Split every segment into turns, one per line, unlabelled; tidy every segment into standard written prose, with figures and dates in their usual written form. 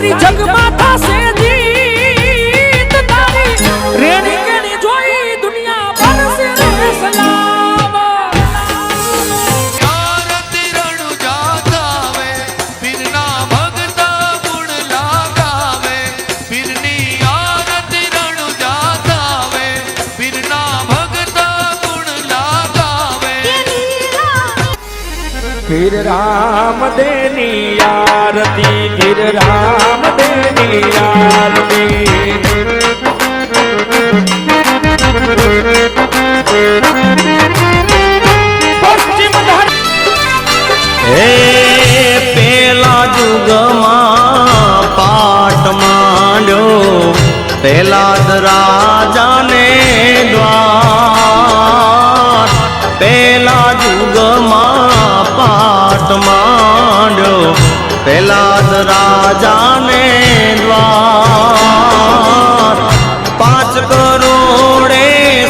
તારી જગમાતા સે જીત તારી રેણી કેણી જોઈ દુનિયા બનશે રે સલામ
આરતી રણુ જાગાવે પીરના ભગતા ગુણ લાગાવે પીરની આરતી રણુ જાગાવે પીરના ભગતા ગુણ લાગાવે
फिर राम देनी आरती फिर राम देनी आरती पश्चिम
हे पेला जुगમાં પાટ માંડ્યો પેલા દ રાજાને દ્વાર પેલા જુગમાં પાટ માંડ્યો પેલા દ રાજાને દ્વાર 5 કરોડે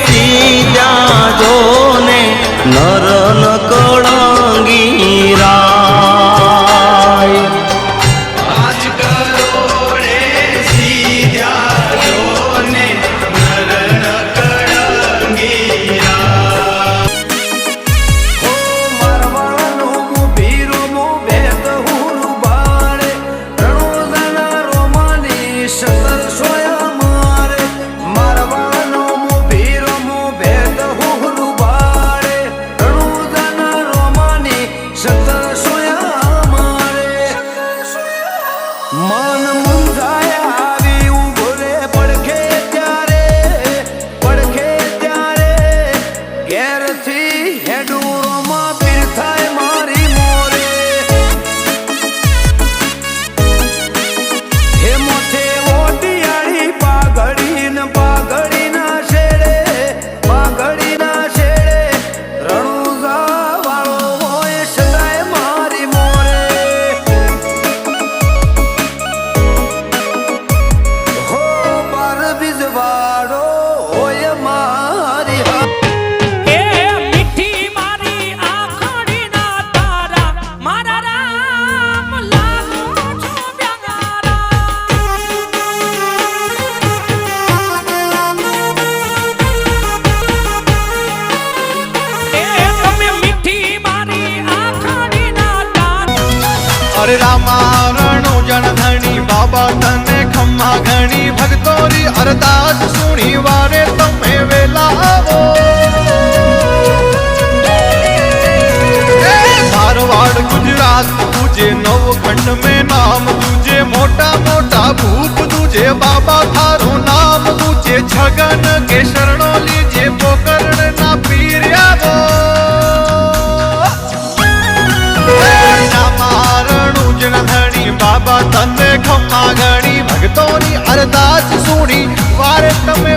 સીધા જોને નર ન કળંગી રાય
5 કરોડે સીધા જોને નર ન કળંગી
અરે રામા રણુ જણધણી બાબા તને ખમ્મા ઘણી ભક્તોરી અરદાસ સુણી વારે તમે વેલા આવો મારવાડ ગુજરાત તુજે નવખંડ में नाम तुझे मोटा मोटा भूप तुझे बाबा थारो नाम तुझे छगन के शरणों लीजे पोकरण ना पीर आवो ધણી બાબા તને ખમ્મા ઘણી ભક્તોની અરદાસ સુણી વારે તમે